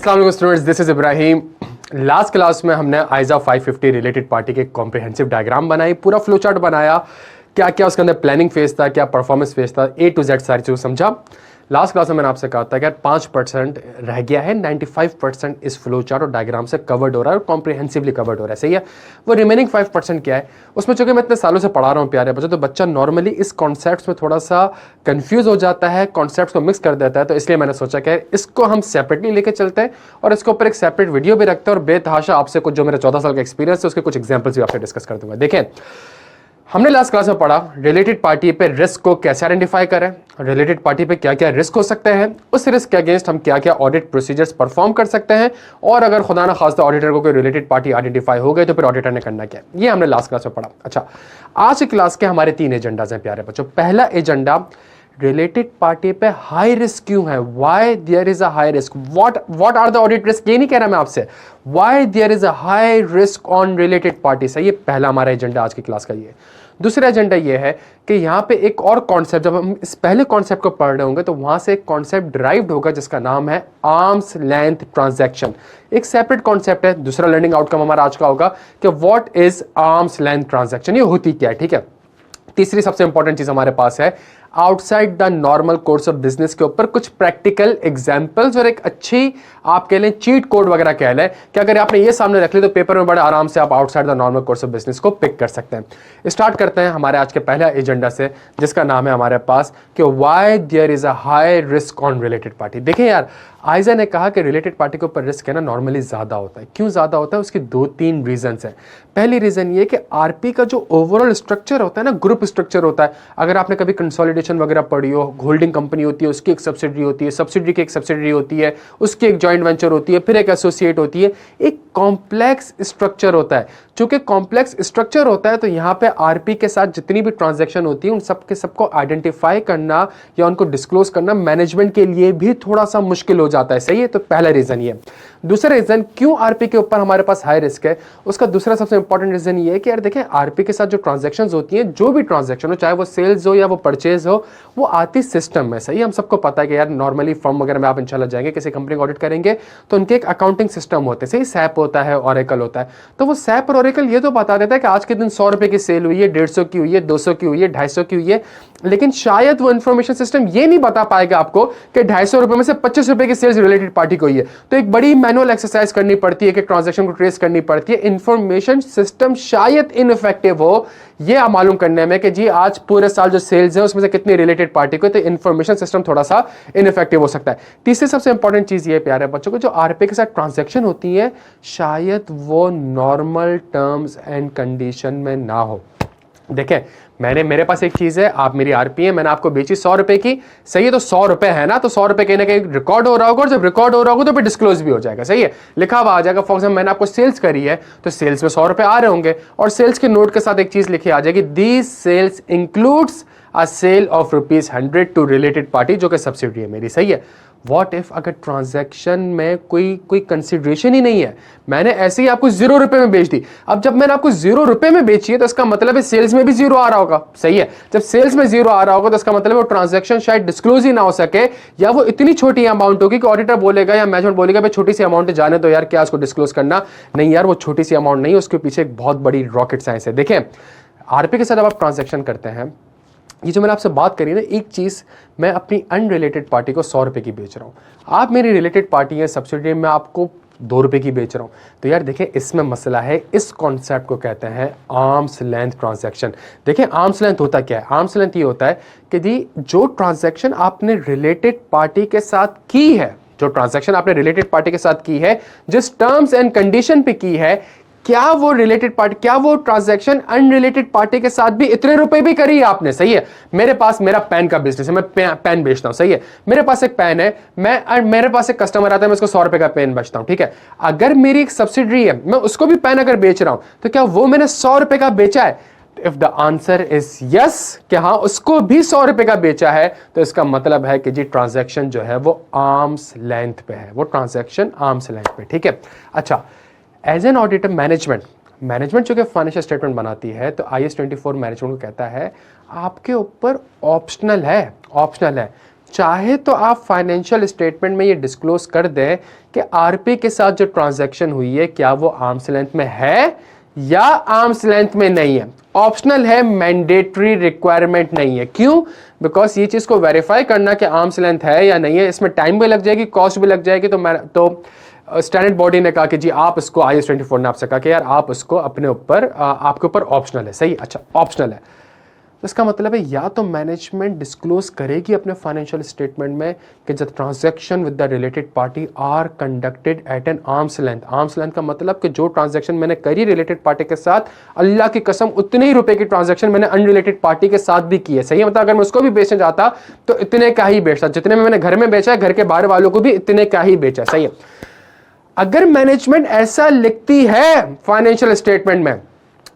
अस्सलाम वालेकुम students, this is Ibrahim. Last class में हमने आइजा 550 रिलेटेड पार्टी के कॉम्प्रिहेंसिव डायग्राम बनाई, पूरा फ्लो चार्ट बनाया, क्या क्या उसके अंदर प्लानिंग फेज था, क्या परफॉर्मेंस फेज था, ए टू जेड सारी चीज़ समझा। लास्ट क्लास में मैंने आपसे कहा था कि 5% रह गया है, 95% इस फ्लो चार्ट और डायग्राम से कवर्ड हो रहा है और कॉम्प्रिहेंसिवली कवर्ड हो रहा है। सही है। वो रिमेनिंग 5% क्या है, उसमें चूंकि मैं इतने सालों से पढ़ा रहा हूँ प्यारे बच्चों, तो बच्चा नॉर्मली इस कॉन्सेप्ट्स में थोड़ा सा कंफ्यूज हो जाता है, कॉन्सेप्ट्स को मिक्स कर देता है। तो इसलिए मैंने सोचा कि इसको हम सेपरेटली लेके चलते हैं और इसके ऊपर एक सेपरेट वीडियो भी रखते हैं और बेतहाशा आपसे कुछ जो मेरा 14 साल का एक्सपीरियंस है उसके कुछ एग्जाम्पल्स भी आपसे डिस्कस कर दूंगा। देखें, हमने लास्ट क्लास में पढ़ा रिलेटेड पार्टी पे रिस्क को कैसे आइडेंटिफाई करें, रिलेटेड पार्टी पे क्या क्या रिस्क हो सकते हैं, उस रिस्क के अगेंस्ट हम क्या क्या ऑडिट प्रोसीजर्स परफॉर्म कर सकते हैं, और अगर खुदा ना खास्ता ऑडिटर को कोई रिलेटेड पार्टी आइडेंटिफाई हो गए तो फिर ऑडिटर ने करना क्या है। ये हमने लास्ट क्लास में पढ़ा। अच्छा, आज की क्लास के हमारे 3 एजेंडाज हैं प्यारे बच्चों। पहला एजेंडा, रिलेटेड पार्टी पे हाई रिस्क क्यों है, why there is a high risk, what are the audit risk. ये नहीं कह रहा मैं आपसे, why there is a high risk on related party. सही है, पहला हमारा एजेंडा आज की क्लास का ये। दूसरा एजेंडा ये है कि यहाँ पे एक और कॉन्सेप्ट, जब हम इस पहले कॉन्सेप्ट को पढ़ रहे होंगे तो वहां से एक कॉन्सेप्ट ड्राइव्ड होगा जिसका नाम है आर्म्स लेंथ ट्रांजैक्शन। एक सेपरेट कॉन्सेप्ट है। दूसरा लर्निंग आउटकम हमारा आज का होगा कि what is arms length transaction, ये होती क्या है। ठीक है। तीसरी सबसे इंपॉर्टेंट चीज हमारे पास है outside the normal course of business के ऊपर कुछ प्रैक्टिकल एग्जांपल्स और एक अच्छी आप कह लें चीट कोड वगैरह कह लें कि अगर आपने ये सामने रख ली तो पेपर में बड़े आराम से आप outside the normal course of business को पिक कर सकते हैं। स्टार्ट करते हैं हमारे आज के पहला एजेंडा से, जिसका नाम है हमारे पास कि why there is a high risk on related party. देखिए यार, आइजा ने कहा कि रिलेटेड पार्टी के ऊपर रिस्क है ना नॉर्मली ज्यादा होता है। क्यों ज्यादा होता है, उसकी 2-3 रीजन है। पहली रीजन ये कि आरपी का जो ओवरऑल स्ट्रक्चर होता है ना, ग्रुप स्ट्रक्चर होता है। अगर आपने कभी कंसोलिडेशन वगैरह पढ़ी हो, होल्डिंग कंपनी होती है, उसकी एक सब्सिडरी होती है, सब्सिडरी की एक सब्सिडरी होती है, उसकी एक जॉइंट वेंचर होती है, फिर एक एसोसिएट होती है। एक कॉम्प्लेक्स स्ट्रक्चर होता है। चूंकि कॉम्प्लेक्स स्ट्रक्चर होता है तो यहाँ पे आरपी के साथ जितनी भी ट्रांजैक्शन होती है उन सब के सबको आइडेंटिफाई करना या उनको डिस्क्लोज करना मैनेजमेंट के लिए भी थोड़ा सा मुश्किल हो जाता है। सही है। तो पहला रीजन ये। दूसरा रीजन क्यों आरपी के ऊपर हमारे पास हाई रिस्क है, उसका दूसरा सबसे इंपॉर्टेंट रीजन ये है कि यार देखें, आरपी के साथ जो ट्रांजैक्शन होती हैं, जो भी ट्रांजैक्शन हो, चाहे वो सेल्स हो या वो परचेज हो, वो आती सिस्टम में। सही, हम सबको पता है कि यार नॉर्मली फर्म वगैरह में आप इंशाल्लाह जाएंगे, किसी कंपनी को ऑडिट करेंगे तो उनके एक अकाउंटिंग सिस्टम होते हैं। सही, सैप होता है, ऑरेकल होता है। तो वो सैप और ऑरेकल ये तो बता देता है कि आज के दिन 100 रुपए की सेल हुई है, 150 की हुई है, 200 की हुई है, 250 की हुई है, लेकिन शायद वो इंफॉर्मेशन सिस्टम ये नहीं बता पाएगा आपको कि 250 रुपए में से 25 रुपए की सेल्स रिलेटेड पार्टी को हुई है। तो एक बड़ी मैनुअल एक्सरसाइज करनी पड़ती है कि ट्रांजैक्शन को ट्रेस करनी पड़ती है। इंफॉर्मेशन सिस्टम शायद इनइफेक्टिव हो ये मालूम करने में कि जी आज पूरे साल जो सेल्स है उसमें से कितनी रिलेटेड पार्टी को, तो इंफॉर्मेशन सिस्टम थोड़ा सा इनइफेक्टिव हो सकता है। तीसरी सबसे इंपॉर्टेंट चीज ये प्यारे बच्चों को, जो आरपी के साथ ट्रांजैक्शन होती है शायद वो नॉर्मल टर्म्स एंड कंडीशन में ना हो। देखें, मेरे पास एक चीज है, आप मेरी आरपी है, मैंने आपको बेची 100 रुपए की। सही है। तो 100 रुपए है ना, तो 100 रुपए कहीं ना कहीं रिकॉर्ड हो रहा होगा, और जब रिकॉर्ड हो रहा होगा तो फिर डिस्क्लोज भी हो जाएगा। सही है, लिखा हुआ आ जाएगा। फॉर एग्जाम्पल मैंने आपको सेल्स करी है तो सेल्स में 100 रुपए आ रहे होंगे और सेल्स के नोट के साथ एक चीज लिखी आ जाएगी, these sales includes a sale of ₹100 to related party, जो कि सब्सिडी है मेरी। सही है। व्हाट इफ अगर ट्रांजैक्शन में कोई कंसिडरेशन ही नहीं है, मैंने ऐसे ही आपको 0 रुपए में बेच दी। अब जब मैंने आपको 0 रुपए में बेची है तो इसका मतलब है सेल्स में भी 0 आ रहा होगा। सही है। जब सेल्स में 0 आ रहा होगा तो इसका मतलब है वो ट्रांजैक्शन शायद डिस्क्लोज ही ना हो सके, या वो इतनी छोटी अमाउंट होगी कि ऑडिटर बोलेगा या मैनेजमेंट बोलेगा भाई छोटी सी अमाउंट जाने तो यार, क्या इसको डिस्क्लोज करना। नहीं यार, वो छोटी सी अमाउंट नहीं है, उसके पीछे एक बहुत बड़ी रॉकेट साइंस है। देखें, आरपी के साथ जब आप ट्रांजैक्शन करते हैं, ये जो मैंने आपसे बात करी ना, एक चीज मैं अपनी अनरिलेटेड पार्टी को 100 रुपए की बेच रहा हूं, आप मेरी रिलेटेड पार्टी है सब्सिडी में आपको 2 रुपए की बेच रहा हूं, तो यार देखें इसमें मसला है। इस कॉन्सेप्ट को कहते हैं आर्म्स लेंथ ट्रांजैक्शन। देखें आर्म्स लेंथ होता क्या है, आर्म्स लेंथ ये होता है कि जी जो ट्रांजैक्शन आपने रिलेटेड पार्टी के साथ की है, जो ट्रांजैक्शन आपने रिलेटेड पार्टी के साथ की है, जिस टर्म्स एंड कंडीशन पे की है, क्या वो रिलेटेड पार्टी, क्या वो ट्रांजैक्शन अनरिलेटेड पार्टी के साथ भी इतने रुपए भी करी है आपने। सही है। मेरे पास मेरा पेन का बिजनेस है, मैं पेन बेचता हूं। सही है। मेरे पास एक पेन है, मेरे पास एक कस्टमर आता है, मैं उसको 100 रुपए का पेन बेचता हूं। ठीक है। अगर मेरी एक सब्सिडरी है, मैं उसको भी पेन अगर बेच रहा हूं, तो क्या वो मैंने 100 रुपए का बेचा है? If the answer is yes, कि हाँ उसको भी 100 रुपए का बेचा है, तो इसका मतलब है कि जी ट्रांजैक्शन जो है वो आर्म्स लेंथ पे है, वो ट्रांजैक्शन आर्म्स लेंथ पे। ठीक है। अच्छा, एज एन ऑडिटर मैनेजमेंट जो कि फाइनेंशियल स्टेटमेंट बनाती है, तो IS 24 मैनेजमेंट को कहता है आपके ऊपर ऑप्शनल है चाहे तो आप फाइनेंशियल स्टेटमेंट में ये डिस्क्लोज कर दें कि आरपी के साथ जो ट्रांजैक्शन हुई है क्या वो आर्म्स लेंथ में है या आर्म्स लेंथ में नहीं है। ऑप्शनल है, मैंडेटरी रिक्वायरमेंट नहीं है। क्यों? बिकॉज ये चीज को वेरीफाई करना कि आर्म्स लेंथ है या नहीं है, इसमें टाइम भी लग जाएगी, कॉस्ट भी लग जाएगी। तो स्टैंडर्ड बॉडी ने कहा कि जी आप इसको IAS 24 ने आपसे कहा कि यार आप इसको अपने ऊपर आपके ऊपर ऑप्शनल है। सही, अच्छा ऑप्शनल है तो इसका मतलब है या तो मैनेजमेंट डिस्क्लोज करेगी अपने फाइनेंशियल स्टेटमेंट में कि the transaction with the related party are conducted at an arms length. Arms length का मतलब कि जो ट्रांजैक्शन मैंने करी रिलेटेड पार्टी के साथ, अल्लाह की कसम उतने ही रुपए की ट्रांजैक्शन मैंने अनरिलेटेड पार्टी के साथ भी की है। सही है, मतलब अगर मैं उसको भी बेचने जाता तो इतने का ही बेचता, जितने में मैंने घर में बेचा है घर के बाहर वालों को भी इतने का ही बेचा। सही है, अगर मैनेजमेंट ऐसा लिखती है फाइनेंशियल स्टेटमेंट में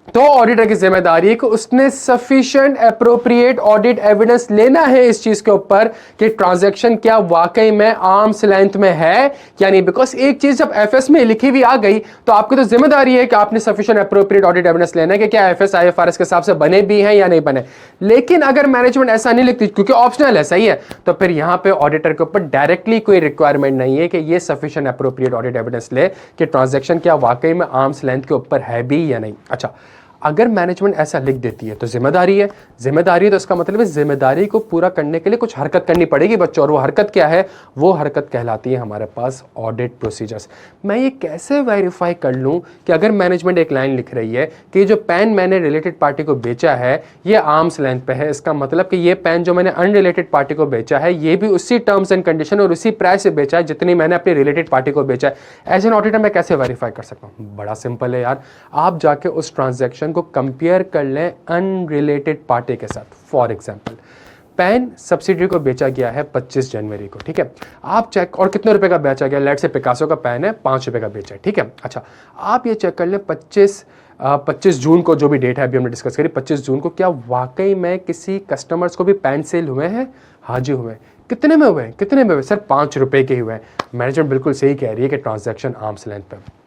तो ऑडिटर की जिम्मेदारी है कि उसने सफिशिएंट एप्रोप्रिएट ऑडिट एविडेंस लेना है इस चीज के ऊपर कि ट्रांजैक्शन क्या वाकई में आर्म्स लेंथ में है या नहीं। बिकॉज एक चीज जब एफएस में लिखी हुई आ गई तो आपकी तो जिम्मेदारी है कि आपने सफिशिएंट एप्रोप्रिएट ऑडिट एविडेंस लेना है कि क्या एफएस IFRS के हिसाब से बने भी हैं या नहीं बने। लेकिन अगर मैनेजमेंट ऐसा नहीं लिखती क्योंकि ऑप्शनल है, सही है, तो फिर यहां पे ऑडिटर के ऊपर डायरेक्टली कोई रिक्वायरमेंट नहीं है कि ये सफिशिएंट एप्रोप्रिएट ऑडिट एविडेंस ले कि ट्रांजैक्शन क्या वाकई में आर्म्स लेंथ के ऊपर है भी या नहीं। अच्छा, अगर मैनेजमेंट ऐसा लिख देती है तो जिम्मेदारी है, जिम्मेदारी है तो इसका मतलब है जिम्मेदारी को पूरा करने के लिए कुछ हरकत करनी पड़ेगी बच्चों। और वो हरकत क्या है? वो हरकत कहलाती है हमारे पास ऑडिट प्रोसीजर्स। मैं ये कैसे वेरीफाई कर लूं कि अगर मैनेजमेंट एक लाइन लिख रही है कि जो पेन मैंने रिलेटेड पार्टी को बेचा है ये आर्म्स लेंथ पे है, इसका मतलब कि ये पेन जो मैंने अनरिलेटेड पार्टी को बेचा है ये भी उसी टर्म्स एंड कंडीशन और उसी प्राइस से बेचा है जितनी मैंने अपनी रिलेटेड पार्टी को बेचा है। एज एन ऑडिटर मैं कैसे वेरीफाई कर सकता हूँ? बड़ा सिंपल है यार, आप जाके उस ट्रांजैक्शन को कंपेयर कर लें अनरिलेटेड पार्टी के साथ। फॉर एग्जांपल, पेन सब्सिडी को बेचा गया है 25 जनवरी को, ठीक है, आप चेक, और कितने रुपए का बेचा गया? लेट से पिकासो का पेन है 5 रुपए का बेचा है, ठीक है। अच्छा, आप ये चेक कर लें 25 जून को, जो भी डेट है अभी हमने डिस्कस करी, 25 जून को क्या वाकई में किसी कस्टमर्स को भी पेन सेल हुए हैं? हाँ जी हुए। कितने में हुए? कितने में हुए? सर 5 रुपए के हुए। मैनेजमेंट बिल्कुल सही कह रही है कि ट्रांजैक्शन आर्म्स लेंथ पे।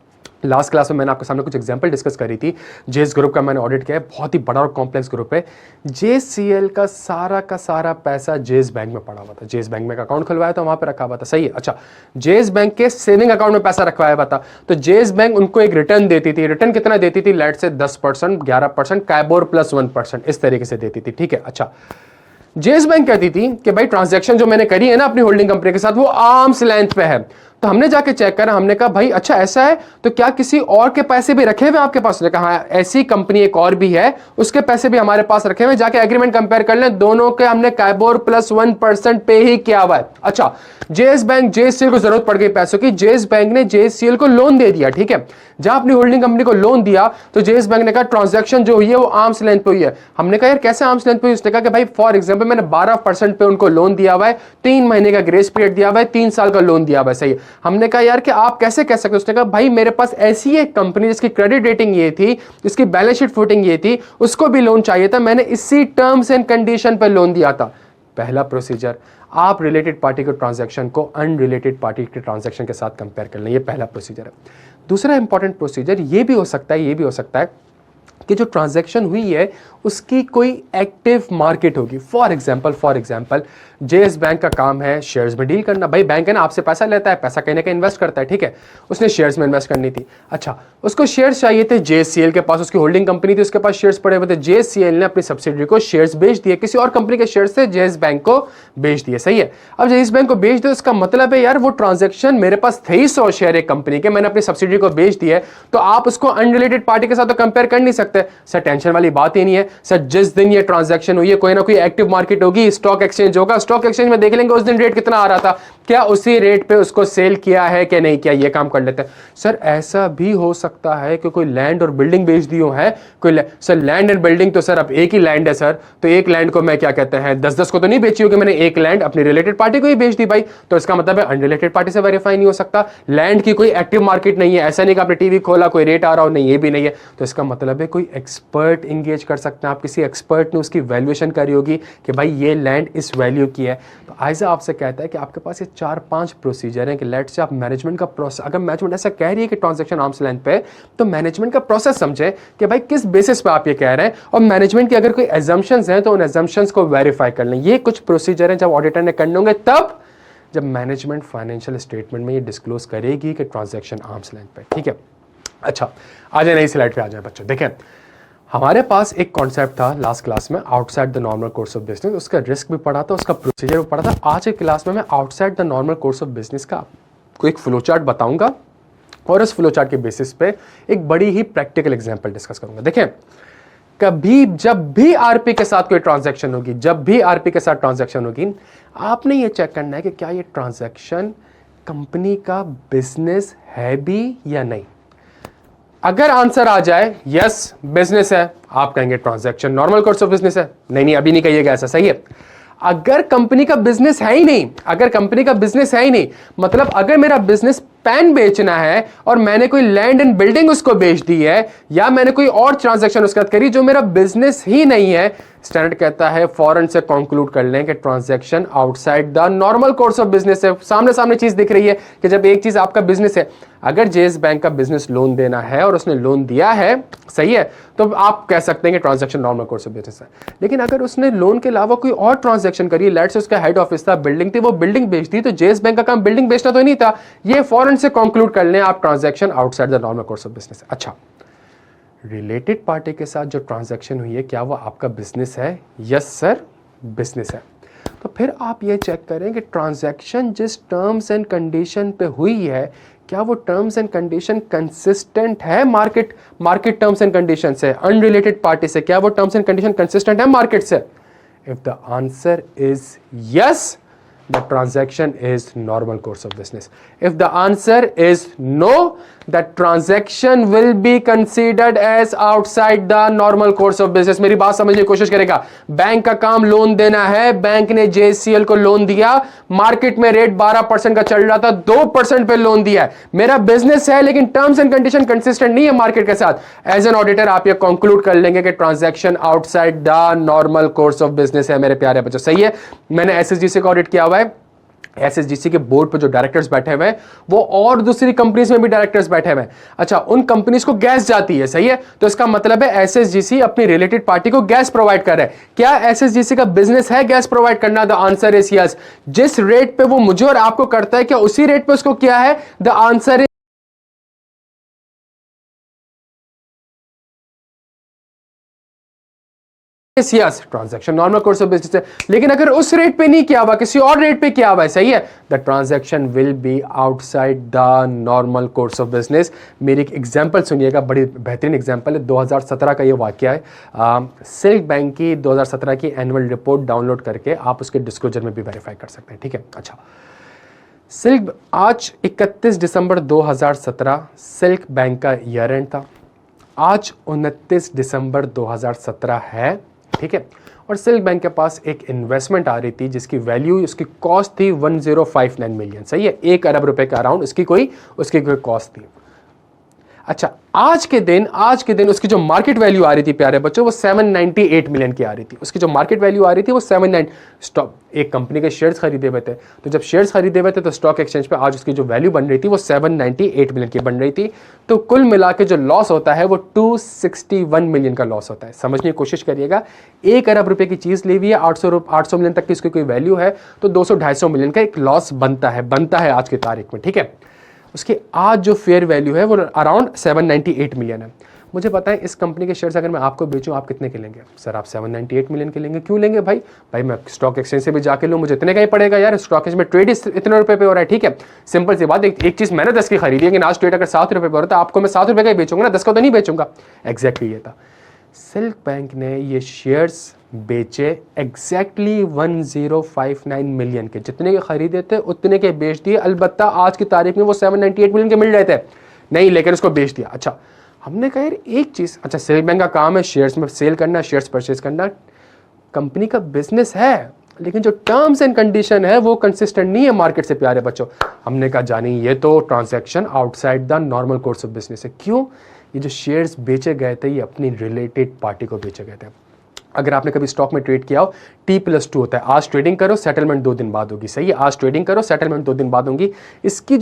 लास्ट क्लास में मैंने आपके सामने कुछ एग्जांपल डिस्कस करी थी। जेएस ग्रुप का मैंने ऑडिट किया है, बहुत ही बड़ा और कॉम्प्लेक्स ग्रुप है। JCL का सारा पैसा जेएस बैंक में पड़ा हुआ था। जेएस बैंक में एक अकाउंट खुलवाया था, वहां पे रखा हुआ था, सही है। अच्छा, जेएस बैंक के सेविंग अकाउंट में पैसा रखवाया हुआ था, तो जेएस बैंक उनको एक रिटर्न देती थी। रिटर्न कितना देती थी? लेट से 10%, 11%, कैबोर प्लस 1%, इस तरीके से देती थी, ठीक है। अच्छा, जेएस बैंक कहती थी कि भाई ट्रांजैक्शन जो मैंने करी है ना अपनी होल्डिंग कंपनी के साथ वो आर्म्स लेंथ पे है। तो हमने जाके चेक करा, हमने कहा भाई अच्छा ऐसा है तो क्या किसी और के पैसे भी रखे हुए आपके पास? उसने कहा हाँ, ऐसी कंपनी एक और भी है, उसके पैसे भी हमारे पास रखे हुए, जाके एग्रीमेंट कंपेयर कर लें, दोनों के हमने कैबोर प्लस 1% पे ही किया हुआ है। अच्छा, जेएस बैंक, JCL को जरूरत पड़ गई पैसों की, जेएस बैंक ने JCL को लोन दे दिया, ठीक है। जहां अपनी होल्डिंग कंपनी को लोन दिया तो जेएस बैंक ने कहा ट्रांजैक्शन जो हुई है वो आर्म्स लेंथ पे हुई है। हमने कहा यार कैसे आर्म्स लेंथ पे हुई? उसने कहा कि भाई फॉर एग्जांपल मैंने 12% पे उनको लोन दिया हुआ है, 3 महीने का ग्रेस पीरियड दिया हुआ है, 3 साल का लोन दिया हुआ है, सही है। हमने कहा यार कि आप कैसे कह सकते हो? उसने कहा भाई मेरे पास ऐसी एक कंपनी जिसकी क्रेडिट रेटिंग ये थी, जिसकी बैलेंस शीट फुटिंग ये थी, उसको भी लोन चाहिए था, मैंने इसी टर्म्स एंड कंडीशन पे लोन दिया था। पहला प्रोसीजर, आप रिलेटेड पार्टी के ट्रांजैक्शन को अनरिलेटेड पार्टी के ट्रांजैक्शन के साथ कंपेयर कर लें, ये पहला प्रोसीजर है। दूसरा इंपॉर्टेंट प्रोसीजर ये भी हो सकता है कि जो ट्रांजैक्शन हुई है उसकी कोई एक्टिव मार्केट होगी। फॉर एग्जांपल जेएस बैंक का काम है शेयर्स में डील करना। भाई बैंक है ना, आपसे पैसा लेता है, पैसा कहीं ना कहीं इन्वेस्ट करता है, ठीक है। उसने शेयर्स में इन्वेस्ट करनी थी। अच्छा, उसको शेयर्स चाहिए थे, JCL के पास उसकी होल्डिंग कंपनी थी, उसके पास शेयर्स पड़े हुए थे। JCL ने अपनी सब्सिडरी को शेयर्स बेच दिए, किसी और कंपनी के शेयर्स से जेएस बैंक को बेच दिए, सही है। अब जेएस बैंक को बेच दिया, उसका मतलब है यार वो ट्रांजेक्शन मेरे पास थे ही 100 शेयर एक कंपनी के, मैंने अपनी सब्सिडरी को बेच दिया, तो आप उसको अनरिलेटेड पार्टी के साथ तो कंपेयर कर नहीं सकते। सर टेंशन वाली बात ही नहीं है सर, जिस दिन ये ट्रांजैक्शन हुई है कोई ना कोई एक्टिव मार्केट होगी, स्टॉक एक्सचेंज होगा, स्टॉक एक्सचेंज में देख लेंगे उस दिन रेट कितना आ रहा था, क्या उसी रेट पे उसको सेल किया है कि नहीं किया, ये काम कर लेते हैं। सर ऐसा भी हो सकता है कि कोई लैंड और बिल्डिंग बेच दी हो है कोई सर लैंड एंड बिल्डिंग तो सर अब एक ही लैंड है सर, तो एक लैंड को मैं क्या कहते हैं 10-10 को तो नहीं बेची होगी, मैंने एक लैंड अपनी रिलेटेड पार्टी को ही बेच दी भाई, तो इसका मतलब है अनरिलेटेड पार्टी से वेरीफाई नहीं हो सकता। लैंड की कोई एक्टिव मार्केट नहीं है, ऐसा नहीं कि आपने टीवी खोला कोई रेट आ रहा हो, नहीं ये भी नहीं है, तो इसका मतलब है कोई कोई एक्सपर्ट इंगेज कर सकते हैं, आप किसी एक्सपर्ट ने उसकी वैल्यूएशन करी होगी कि भाई ये लैंड इस वैल्यू की है। तो आइजा आपसे कहता है कि आपके पास ये 4-5 प्रोसीजर हैं कि लेट से आप मैनेजमेंट का प्रोसेस, अगर मैनेजमेंट ऐसा कह रही है कि ट्रांजैक्शन आर्म्स लेंथ पे, तो मैनेजमेंट का प्रोसेस समझे कि भाई किस बेसिस पे आप ये कह रहे हैं, और मैनेजमेंट की अगर कोई एजम्पशंस हैं तो उन एजम्पशंस को वेरीफाई कर लें। ये कुछ प्रोसीजर हैं जब ऑडिटर ने करने होंगे, तब जब मैनेजमेंट फाइनेंशियल स्टेटमेंट में ये डिस्क्लोज करेगी कि ट्रांजैक्शन आर्म्स लेंथ पे। ठीक है, अच्छा आ जाए नई स्लाइड पे आ जाए बच्चों। देखें, हमारे पास एक कॉन्सेप्ट था लास्ट क्लास में, outside the normal course of business. उसका रिस्क भी पढ़ा था, उसका प्रोसीजर भी पढ़ा था। आज के क्लास में मैं outside the normal course of business का आपको एक फ्लो चार्ट बताऊंगा, और उस फ्लो चार्ट के बेसिस पे एक बड़ी ही प्रैक्टिकल एग्जांपल डिस्कस करूंगा। देखें, कभी जब भी आरपी के साथ कोई ट्रांजैक्शन होगी, जब भी आरपी के साथ ट्रांजैक्शन होगी, आपने ये चेक करना है कि क्या ये ट्रांजैक्शन कंपनी का बिजनेस है भी या नहीं। अगर आंसर आ जाए यस बिजनेस है, आप कहेंगे transaction normal course of business है। नहीं, अभी नहीं कहिएगा ऐसा, सही है। अगर कंपनी का बिजनेस है ही नहीं, अगर कंपनी का बिजनेस है ही नहीं, मतलब अगर मेरा बिजनेस पेन बेचना है और मैंने कोई लैंड एंड बिल्डिंग उसको बेच दी है, या मैंने कोई और ट्रांजैक्शन उसके साथ करी जो मेरा बिजनेस ही नहीं है, स्टैंडर्ड कहता है फौरन से कंक्लूड कर लें कि transaction outside the normal course of business है। सामने सामने चीज दिख रही है कि जब एक चीज आपका बिजनेस है, अगर जेएस बैंक का बिजनेस लोन देना है और उसने लोन दिया है, सही है, तो आप कह सकते हैं कि transaction normal course of business है। लेकिन अगर उसने लोन के अलावा कोई और ट्रांजैक्शन करी, लेट्स से उसका हेड ऑफिस था, बिल्डिंग थी, वो बिल्डिंग बेच दी, तो जेएस बैंक का काम बिल्डिंग बेचना तो नहीं था, ये फौरन से कंक्लूड कर लें आप transaction outside the normal course of business है। अच्छा, रिलेटेड पार्टी के साथ जो ट्रांजैक्शन हुई है, क्या वो आपका बिजनेस है? यस सर, बिजनेस है। तो फिर आप ये चेक करें कि ट्रांजैक्शन जिस टर्म्स एंड कंडीशन पे हुई है, क्या वो टर्म्स एंड कंडीशन कंसिस्टेंट है मार्केट टर्म्स एंड कंडीशन से, अनरिलेटेड पार्टी से, क्या वो टर्म्स एंड कंडीशन कंसिस्टेंट है मार्केट से? If the answer is yes, the transaction is normal course of business. If the answer is no, the transaction will be considered as outside the normal course of business. मेरी बात समझने की कोशिश करेगा। Bank का काम loan देना है, बैंक ने जेसीएल को लोन दिया, मार्केट में रेट 12% का चल रहा था, 2% पे लोन दिया है, मेरा बिजनेस है लेकिन टर्म्स एंड कंडीशन कंसिस्टेंट नहीं है मार्केट के साथ। एज एन ऑडिटर आप ये कंक्लूड कर लेंगे कि transaction outside the normal course of business है। मेरे प्यारे बच्चों, सही है। मैंने एसएसजीसी का ऑडिट किया हुआ है, एसएसजीसी के बोर्ड पर जो डायरेक्टर्स बैठे हुए हैं वो और दूसरी कंपनीज में भी डायरेक्टर्स बैठे हुए हैं। अच्छा, उन कंपनीज को गैस जाती है, सही है, तो इसका मतलब है एसएसजीसी अपनी रिलेटेड पार्टी को गैस प्रोवाइड कर रहा है। क्या एसएसजीसी का बिजनेस है गैस प्रोवाइड करना? The answer is yes. जिस रेट पे वो मुझे और आपको करता है, क्या उसी रेट पे उसको किया है? The answer yes, transaction normal course of business है। लेकिन अगर उस रेट पे नहीं किया हुआ, किसी और रेट पे किया हुआ है, सही है, the transaction will be outside the normal course of business. मेरी एक एग्जांपल सुनिएगा, बड़ी बेहतरीन एग्जांपल है, 2017 का ये वाकया है। सिल्क बैंक की 2017 की एनुअल रिपोर्ट डाउनलोड करके आप उसके डिस्क्लोजर में भी वेरीफाई कर सकते हैं। ठीक है, अच्छा, सिल्क आज 31 दिसंबर 2017 सिल्क बैंक का ईयर एंड था। आज 29 दिसंबर 2017 है, ठीक है, और सिल्क बैंक के पास एक इन्वेस्टमेंट आ रही थी जिसकी वैल्यू, उसकी कॉस्ट थी 1059 मिलियन, सही है, 1 अरब रुपए का अराउंड उसकी कोई कॉस्ट थी। अच्छा, आज के दिन उसकी जो मार्केट वैल्यू आ रही थी प्यारे बच्चों, वो 798 मिलियन की आ रही थी। उसकी जो मार्केट वैल्यू आ रही थी वो 79। स्टॉक, एक कंपनी के शेयर्स खरीदे हुए थे, तो जब शेयर्स खरीदे हुए थे तो स्टॉक एक्सचेंज पे आज उसकी जो वैल्यू बन रही थी वो 798 मिलियन की बन रही थी। तो कुल मिला के जो लॉस होता है वो 261 मिलियन का लॉस होता है। समझने की कोशिश करिएगा, 1 अरब रुपए की चीज ली हुई है, 800 मिलियन तक की उसकी कोई वैल्यू है, तो 200-250 मिलियन का एक लॉस बनता है आज की तारीख में। ठीक है, उसकी आज जो फेयर वैल्यू है वो अराउंड 798 मिलियन है। मुझे पता है इस कंपनी के शेयर्स अगर मैं आपको बेचूं, आप कितने के लेंगे? सर आप 798 मिलियन के लेंगे। क्यों लेंगे भाई मैं स्टॉक एक्सचेंज से भी जाके लूं, मुझे इतने का ही पड़ेगा यार, स्टॉक एक्सचेंज में ट्रेड इतने रुपए पे हो रहा है। ठीक है, सिंपल सी बात, एक चीज मैंने 10 की खरीदी है, लेकिन आज ट्रेड अगर 7 रुपए पे हो रहा है तो आपको मैं 7 रुपए का ही बेचूंगा ना, 10 का तो नहीं बेचूंगा। एग्जैक्टली ये था। सिल्क बैंक ने ये शेयर्स बेचे एग्जैक्टली 1059 मिलियन के, जितने के खरीदे थे उतने के बेच दिए। अलबत्ता आज की तारीख में वो 798 मिलियन के मिल रहे थे, नहीं लेकर उसको बेच दिया। अच्छा, हमने कहा यार एक चीज, अच्छा सिल्क बैंक का काम है शेयर्स में सेल करना, शेयर्स परचेज करना, कंपनी का बिजनेस है, लेकिन जो टर्म्स एंड कंडीशन है वो कंसिस्टेंट नहीं है मार्केट से प्यारे बच्चों। हमने कहा जानी ये तो transaction outside the normal course of business है। क्यों? ये जो शेयर्स बेचे गए थे ये अपनी रिलेटेड पार्टी को बेचे गए थे। अगर आपने कभी स्टॉक में ट्रेड किया हो, T+2 होता है, आज ट्रेडिंग करो सेटलमेंट 2 दिन बाद होगी, सही है, आज ट्रेडिंग करो सेटलमेंट 2 दिन बाद होगी। इसकी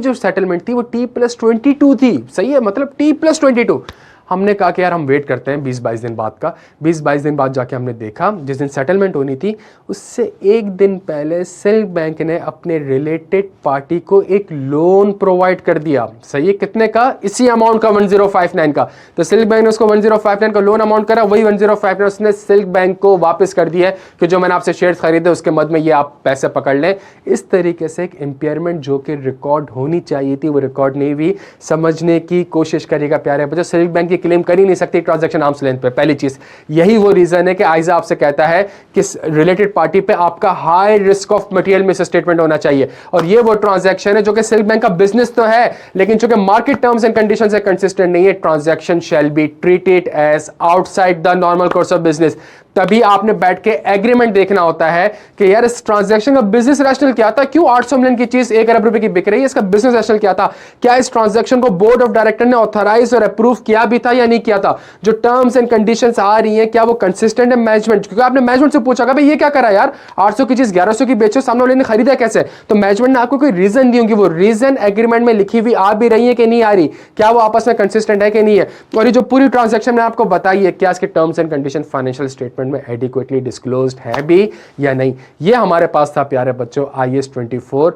जो सेटलमेंट थी वो T+22 थी, सही है, मतलब T+22। हमने कहा कि यार हम वेट करते हैं 20-22 दिन बाद का। 20-22 दिन बाद जाके हमने देखा जिस दिन सेटलमेंट होनी थी उससे एक दिन पहले सिल्क बैंक ने अपने रिलेटेड पार्टी को एक लोन प्रोवाइड कर दिया, सही है, कितने का, इसी अमाउंट का 1059 का। तो सिल्क बैंक ने उसको 1059 का लोन अमाउंट करा, वही 1059 उसने सिल्क बैंक को वापस कर दिया है कि जो मैंने आपसे शेयर्स खरीदे उसके मद में ये आप पैसे पकड़ लें। इस तरीके से एक इंपेयरमेंट जो कि रिकॉर्ड होनी चाहिए थी वो रिकॉर्ड नहीं हुई। समझने की कोशिश करेगा प्यारे बच्चों, सिल्क बैंक क्लेम कर ही नहीं सकती ट्रांजैक्शन आर्म्स लेंथ पे। पहली चीज यही वो रीजन है कि आइजा आपसे कहता है कि रिलेटेड पार्टी पे आपका high risk of material miss statement होना चाहिए, और ये वो ट्रांजैक्शन है जो कि सिल्क बैंक का बिजनेस तो है लेकिन चूंकि मार्केट टर्म्स एंड कंडीशंस से कंसिस्टेंट नहीं है। Transaction shall be treated as outside the normal course of business. तभी आपने बैठ के एग्रीमेंट देखना होता है कि यार इस ट्रांजैक्शन का बिजनेस रैशनल क्या था, क्यों 800 मिलियन की चीज 1 अरब रुपए की बिक रही है, इसका बिजनेस रैशनल क्या था, क्या इस ट्रांजैक्शन को बोर्ड ऑफ डायरेक्टर ने ऑथराइज और अप्रूव किया भी था या नहीं किया था, जो टर्म्स एंड कंडीशंस आ रही हैं क्या वो कंसिस्टेंट है मैनेजमेंट। क्योंकि आपने मैनेजमेंट से पूछा भाई ये क्या करा यार, 800 की चीज 1100 की बेचो, सामने वाले ने खरीदा कैसे, तो मैनेजमेंट ने आपको कोई रीजन दी होंगी, वो रीजन एग्रीमेंट में लिखी हुई आ भी रही है कि नहीं आ रही, क्या वो आपस में कंसिस्टेंट है कि नहीं है। और ये जो पूरी ट्रांजैक्शन मैंने आपको बताई है क्या इसके terms and condition financial statement में एडिक्वेटली डिस्क्लोज्ड है भी या नहीं। ये हमारे पास था प्यारे बच्चों IAS 24,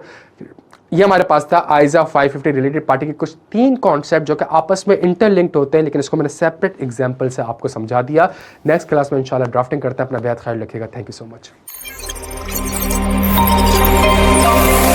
ये हमारे पास था आइजा 550 रिलेटेड पार्टी के कुछ 3 कॉन्सेप्ट जो कि आपस में इंटरलिंक्ड होते हैं, लेकिन इसको मैंने सेपरेट एग्जांपल से आपको समझा दिया। नेक्स्ट क्लास में इंशाल्लाह ड्राफ्टिंग करते हैं। अपना बेहद ख्याल रखिएगा। Thank you so much.